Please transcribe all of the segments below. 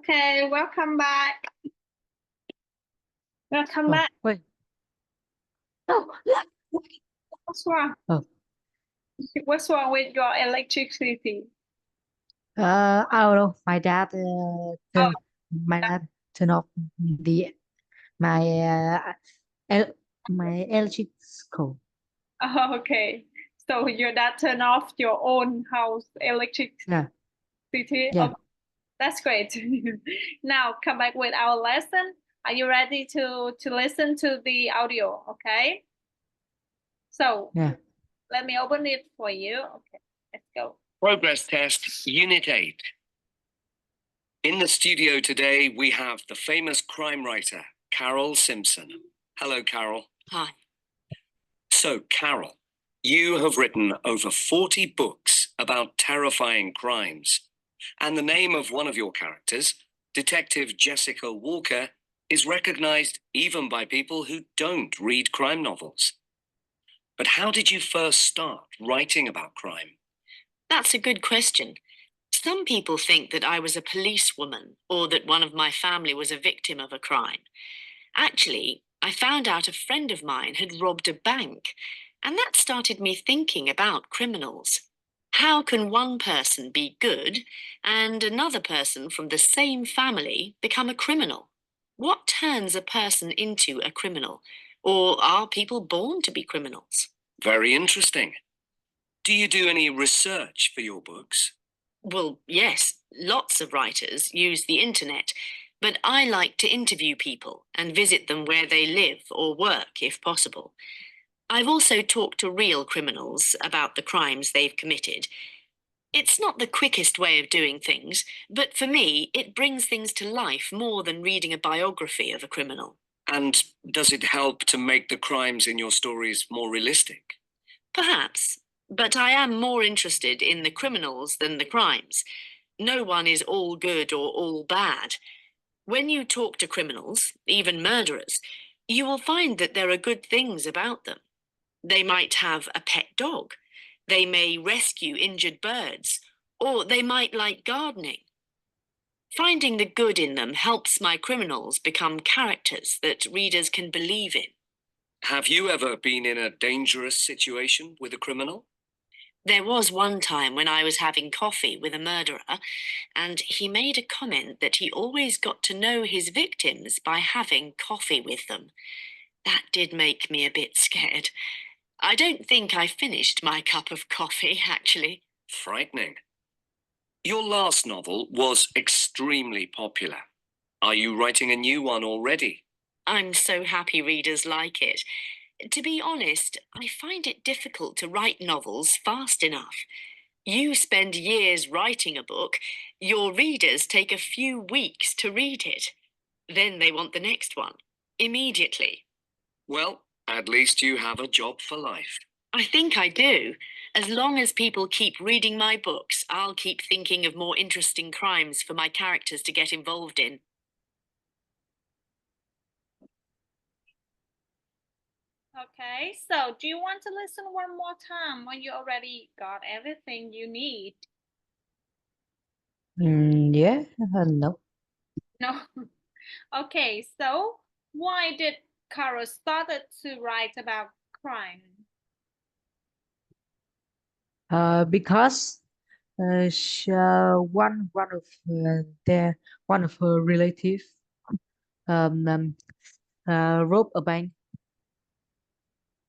Okay, welcome back. Welcome back. Wait. Oh, what's wrong? Oh. What's wrong with your electricity? I don't know. My dad Oh, turned off the my el my electrical. oh, okay. So your dad turned off your own house electricity. Yeah. Oh, that's great. Now come back with our lesson. Are you ready to listen to the audio? Okay. So let me open it for you. Okay, let's go. Progress test, Unit 8. In the studio today, we have the famous crime writer, Carol Simpson. Hello, Carol. Hi. So, Carol, you have written over 40 books about terrifying crimes. And the name of one of your characters, Detective Jessica Walker, is recognized even by people who don't read crime novels. But how did you first start writing about crime? That's a good question. Some people think that I was a policewoman or that one of my family was a victim of a crime. Actually, I found out a friend of mine had robbed a bank, and that started me thinking about criminals. How can one person be good and another person from the same family become a criminal? What turns a person into a criminal? Or are people born to be criminals? Very interesting. Do you do any research for your books? Well, yes, lots of writers use the internet, but I like to interview people and visit them where they live or work if possible. I've also talked to real criminals about the crimes they've committed. It's not the quickest way of doing things, but for me, it brings things to life more than reading a biography of a criminal. And does it help to make the crimes in your stories more realistic? Perhaps, but I am more interested in the criminals than the crimes. No one is all good or all bad. When you talk to criminals, even murderers, you will find that there are good things about them. They might have a pet dog. They may rescue injured birds, or they might like gardening. Finding the good in them helps my criminals become characters that readers can believe in. Have you ever been in a dangerous situation with a criminal? There was one time when I was having coffee with a murderer, and he made a comment that he always got to know his victims by having coffee with them. That did make me a bit scared. I don't think I finished my cup of coffee, actually. Frightening. Your last novel was extremely popular. Are you writing a new one already? I'm so happy readers like it. To be honest, I find it difficult to write novels fast enough. You spend years writing a book, your readers take a few weeks to read it. Then they want the next one, immediately. Well, at least you have a job for life. I think I do. As long as people keep reading my books, I'll keep thinking of more interesting crimes for my characters to get involved in. Okay, so do you want to listen one more time when you already got everything you need? Yeah, no. No. Okay, so why did Carol started to write about crime? Because one of her relatives robbed a bank.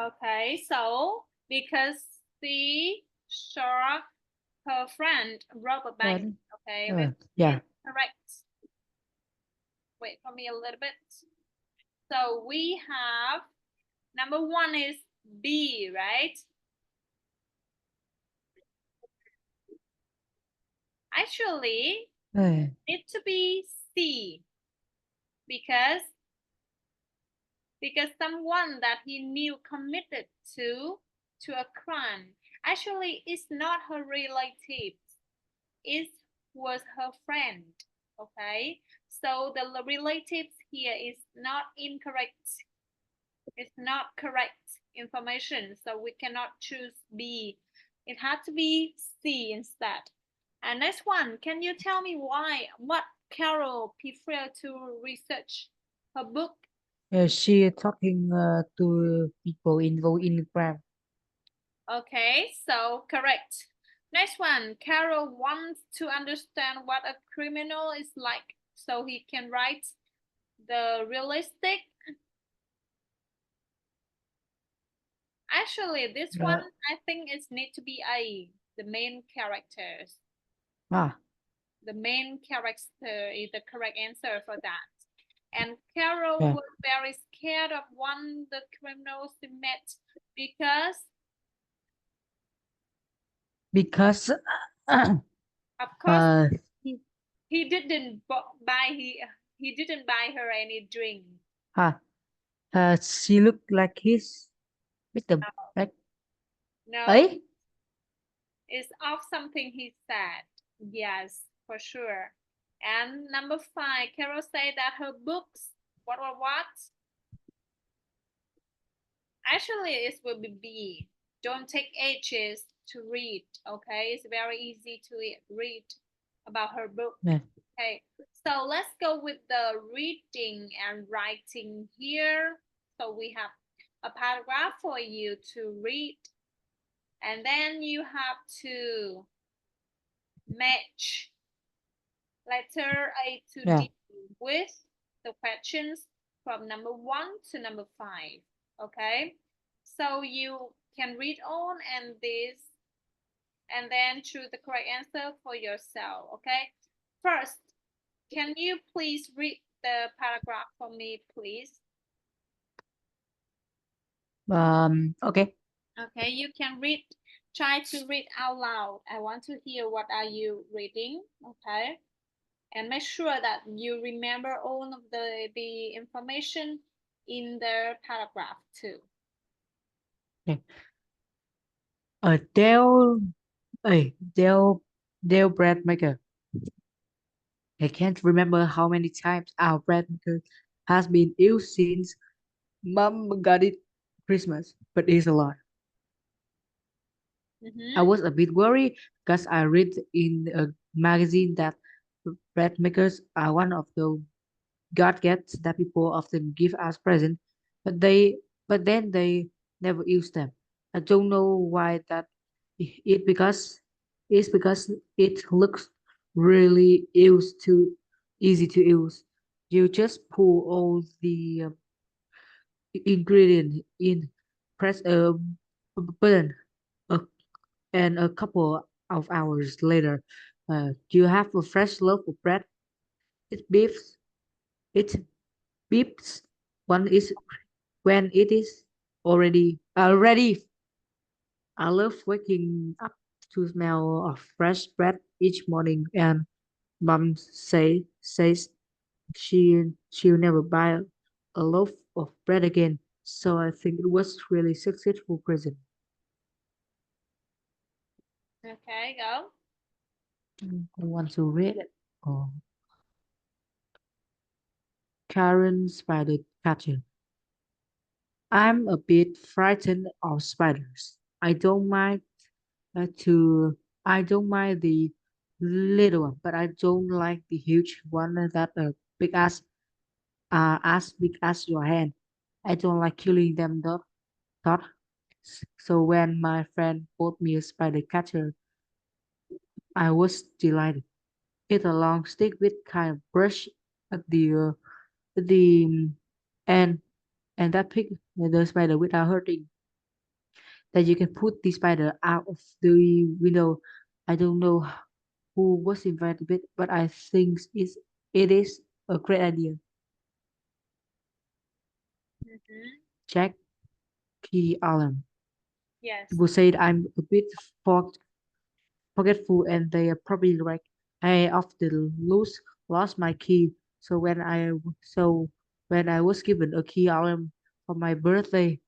Okay, so because she saw her friend rob a bank. Okay, Yeah. correct. Wait for me a little bit. So we have number one is B, right? Actually, it to be C because someone that he knew committed to a crime. Actually, it's not her relative. It was her friend. Okay, so the relatives here is not incorrect. It's not correct information, so we cannot choose B. It had to be C instead. And next one, can you tell me why? What Carol prefer to research her book? She talking to people involved in crime. Okay, so correct. Next one, Carol wants to understand what a criminal is like, so he can write the realistic. Actually, this Uh, one I think it need to be A, the main characters. Ah, The main character is the correct answer for that. And Carol Yeah. was very scared of one the criminals she met because of course uh, he didn't buy he didn't buy her any drink. she looked like his victim. Like, No, ấy, it's of something he said. Yes, for sure. And number 5, Carol said that her books, what? Actually, it will be B. Don't take ages to read, okay? It's very easy to read about her book. Yeah. Okay, so let's go with the reading and writing here. So we have a paragraph for you to read, and then you have to match letter A to Yeah. D with the questions from number 1 to number 5. Okay, so you can read on and then choose the correct answer for yourself. Okay, first, can you please read the paragraph for me, please? Okay. Okay, you can read. Try to read out loud. I want to hear what are you reading. Okay, and make sure that you remember all of the information in the paragraph too. Dale, Dale bread maker. I can't remember how many times our bread maker has been used since Mom got it Christmas, but it's a lot. I was a bit worried because I read in a magazine that bread makers are one of the God gifts that people often give as present, but then they never use them. I don't know why that it because it's because it looks really easy to use. You just pull all the ingredient in, press a button, uh, and a couple of hours later, you have a fresh loaf of bread. It beeps, it beeps when it is already ready. I love waking up to smell of fresh bread each morning, and Mom says she'll never buy a loaf of bread again. So I think it was really successful present. Okay, go. I want to read it. Oh. Karen Spider Catcher. I'm a bit frightened of spiders. To I don't mind the little one, but I don't like the huge one that as big as your hand. I don't like killing them though. Thought. So when my friend bought me a spider catcher, I was delighted. It's a long stick with kind of brush at the end, and that pick the spider without hurting. That you can put the spider out of the window. I don't know who was invented it, but I think it is a great idea. Jack Key Allen. Yes. People say I'm a bit forgetful, and they are probably right. I often lost my key. So when I was given a key album for my birthday,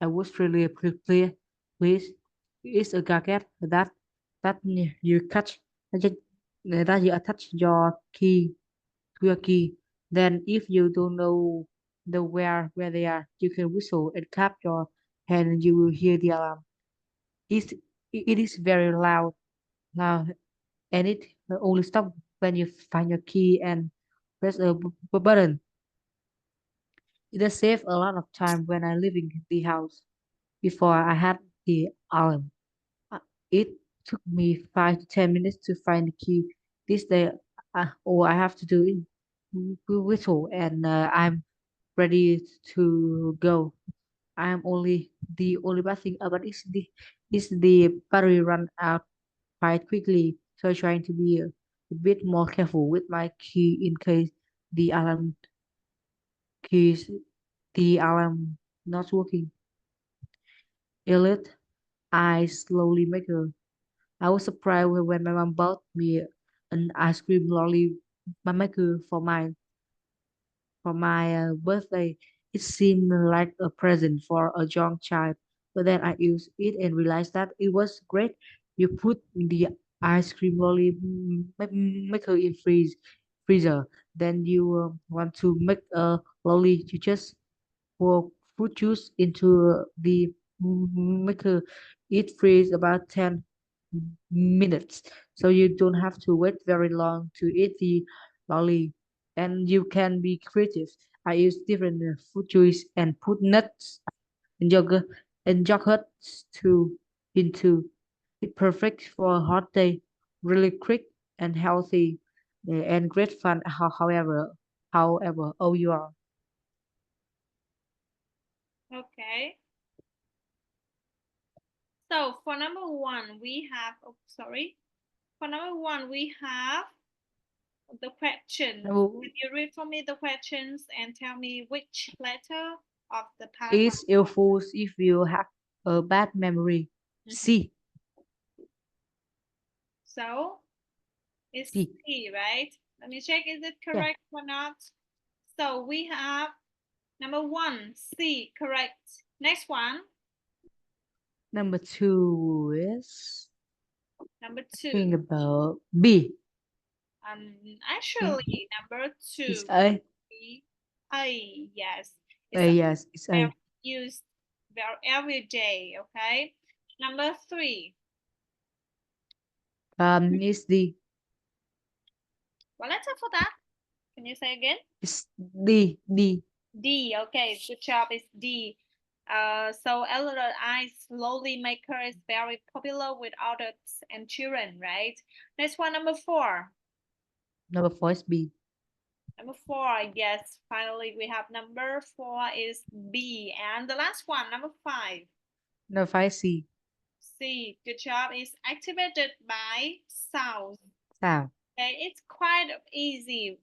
I was really pleased. It's a gadget you catch that you attach your key to your key. Then if you don't know where they are, you can whistle and clap your hand and you will hear the alarm. It's, it is very loud, and it only stop when you find your key and press a button. It has saved a lot of time when I living in the house. Before I had the alarm, Uh, it took me 5 to 10 minutes to find the key. This day, all I have to do is whistle, and I'm ready to go. I'm only the only bad thing about is the battery run out quite quickly. So trying to be a bit more careful with my key in case the alarm keys the alarm not working. Elliot, I slowly make her. I was surprised when my mom bought me an ice cream lolly maker for my birthday. It seemed like a present for a young child, but then I used it and realized that it was great. You put the ice cream lolly maker in freezer. Then you want to make a lolly. You just pour fruit juice into the maker. It freeze about 10 minutes, so you don't have to wait very long to eat the lolly, and you can be creative. I use different fruit juice and put nuts and yogurt to into it. Perfect for a hot day, really quick and healthy, and great fun. However, oh, you are. Okay. So for number one, we have, oh, sorry. For number one, we have the question. Number Can you read for me the questions and tell me which letter of the past? is useful if you have a bad memory. C. So it's C. C, right? Let me check, is it correct or not? So we have number one, C, correct. Next one, Number two is number think two. about B. Actually, number It's two, A. A, yes. A, It's yes, it's A. used every day, okay? Number three. It's D. What letter for that? Can you say again? It's D. D. D, okay, good job, it's D. So Elder Ice Slowly Maker is very popular with adults and children, right? Next one, number four. Number four is B. Number four, yes, finally we have number four is B. And the last one, number five. Number five is C. C, good job, is activated by sound. Sound. Okay, it's quite easy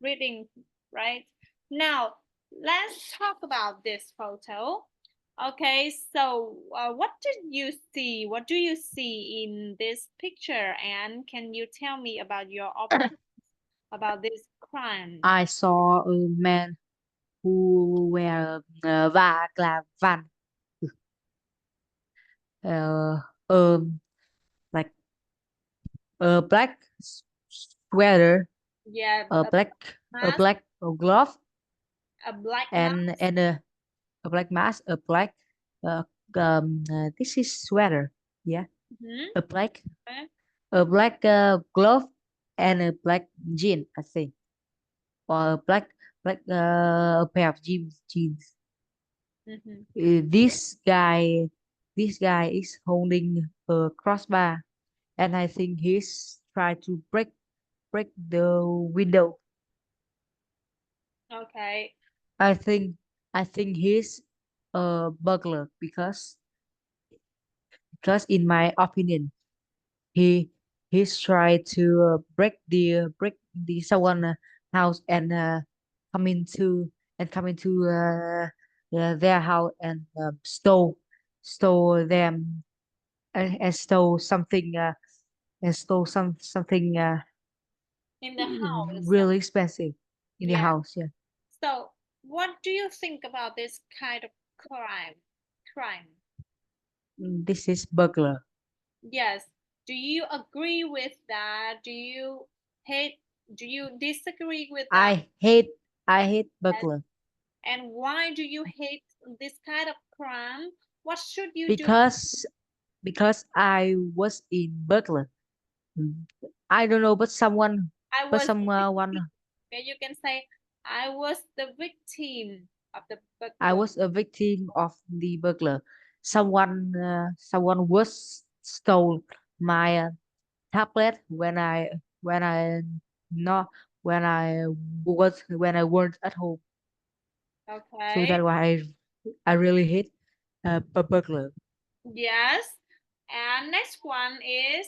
reading, right? Now, let's talk about this photo. Okay, so what did you see? What do you see in this picture? And can you tell me about your opinion about this crime? I saw a man who wear van, uh, um, like a black sweater, Yeah, a black mask, glove, a black and mask. a black mask, a black uh, this is sweater, yeah, a black Okay. glove and a black jean, I think, or a black a pair of jeans. This guy is holding a crossbar, and I think he's trying to break the window. Okay. I think he's a burglar because in my opinion he he's trying to break the someone house and come into their house and stole them and stole something something In the house. really expensive in the Yeah. house. Yeah. So, what do you think about this kind of crime? This is burglar. Yes. Do you agree with that? Do you disagree with that? I hate burglar And why do you hate this kind of crime? What should you do? because I was in burglar. I don't know, but someone I but was the someone victim. Okay, you can say I was the victim of the I burglar. was a victim of the burglar. Someone was stole my tablet when I not when I weren't at home. So Okay. that's why I really hate burglar. Yes. And next one is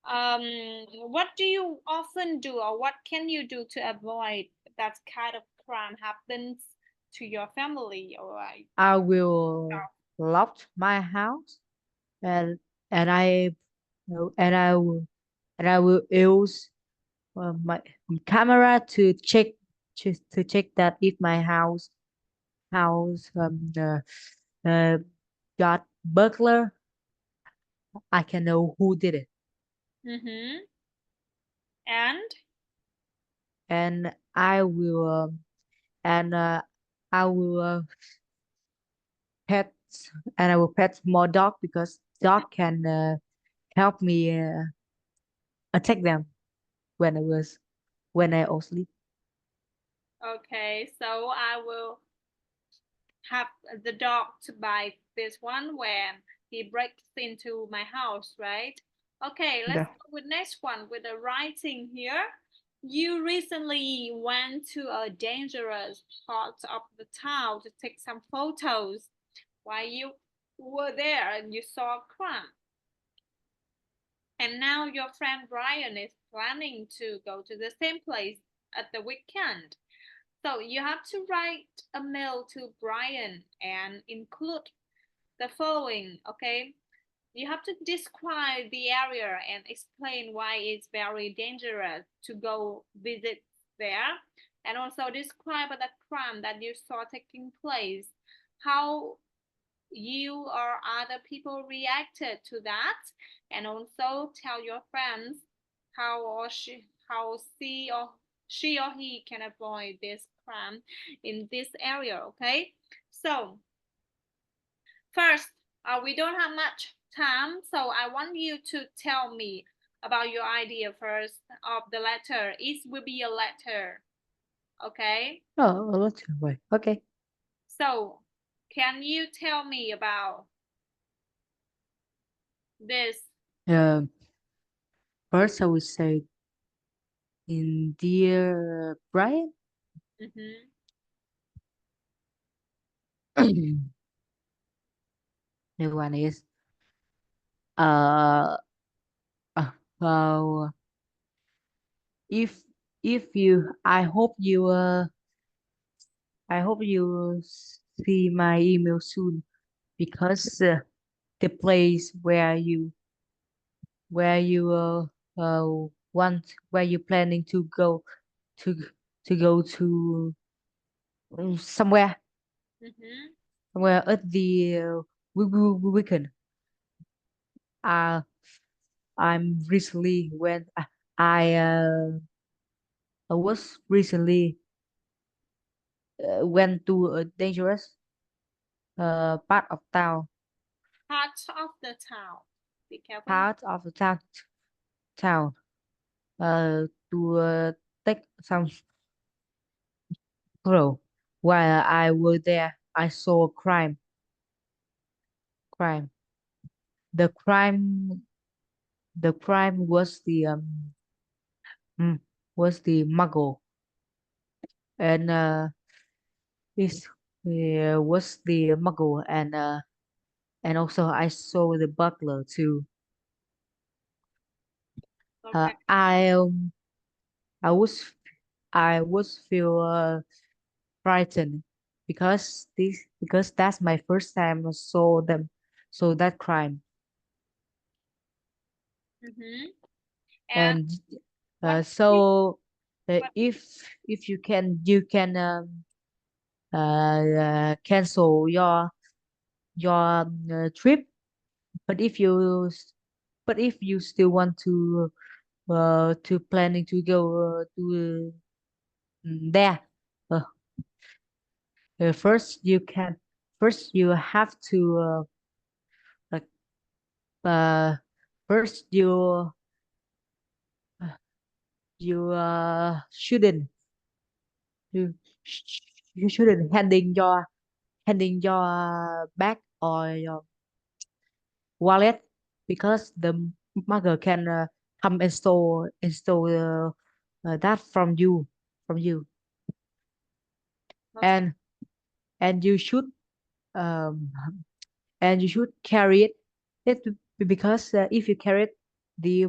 what do you often do or what can you do to avoid that kind of crime happens to your family or I will lock my house and and I and I will use my camera to check that if my house uh, got burglar, I can know who did it, mm-hmm. And and I will and I will pet I will pet more dog because dog can help me attack them when I was asleep. okay, so I will have the dog to bite this one when he breaks into my house, right? Okay, let's Yeah. go with next one with the writing here. You recently went to a dangerous part of the town to take some photos. While you were there and you saw a crime. And now your friend Brian is planning to go to the same place at the weekend. So you have to write a mail to Brian and include the following, okay? You have to describe the area and explain why it's very dangerous to go visit there. And also describe the crime that you saw taking place, how you or other people reacted to that, and also tell your friends how or she or he can avoid this crime in this area. Okay, so first we don't have much time, so I want you to tell me about your idea first of the letter. It will be a letter. Okay, Oh, let's wait. Okay. so can you tell me about this? Um, First I would say in dear Brian. Mm-hmm. The one is uh, uh if you I hope you see my email soon because the place where you want where you planning to go to go to somewhere Mm-hmm. at the weekend. Uh, I'm recently when I I was recently went to a dangerous part of Part of the town. Be careful. the town to take some photo. While I was there, I saw a crime. The crime was mm, the muggle, and this was the muggle, and also I saw the butler too. Okay. I was feel frightened because that's my first time I saw that crime. Mm-hmm. And And what so what if you can cancel your trip, but if you still want to planning to go to there, uh, first you have to like uh, first you you shouldn't you you shouldn't handing your bag or your wallet because the mugger can come and stole that from you Okay. and you should um and you should carry it because if you carry it the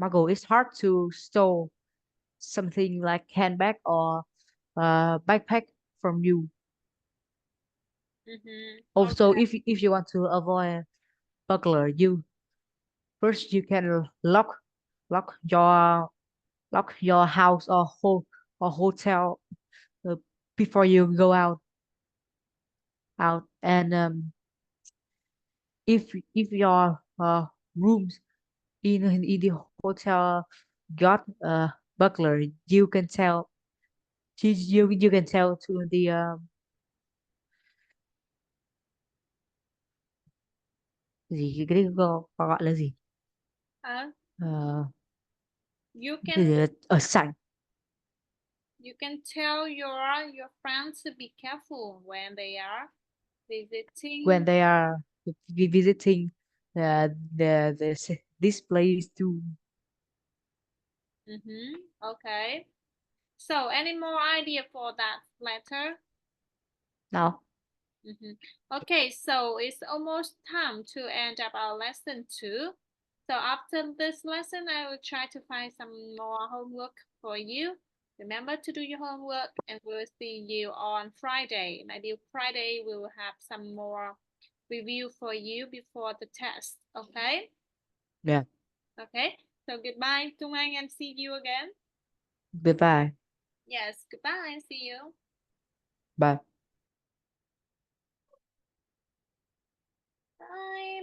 muggle it's hard to steal something like handbag or backpack from you. Mm-hmm. Also, Okay. if you want to avoid burglar, first you can lock your lock your house or hotel uh, before you go out. And if your rooms in the hotel got burglar, you can tell to the gì cái đấy gọi là gì. Uh, Ờ, you cái can gì ở sảnh. you can tell your friends to be careful when they are visiting. When they are visiting this place too. Mm-hmm. Okay. So, any more idea for that letter? No. Mm-hmm. Okay, so it's almost time to end up our lesson 2. So after this lesson, I will try to find some more homework for you. Remember to do your homework and we'll see you on Friday. Maybe Friday we will have some more review for you before the test. Okay? Yeah. Okay. So goodbye, Tung Anh, and see you again. Goodbye. Yes, goodbye and see you. Bye. Bye.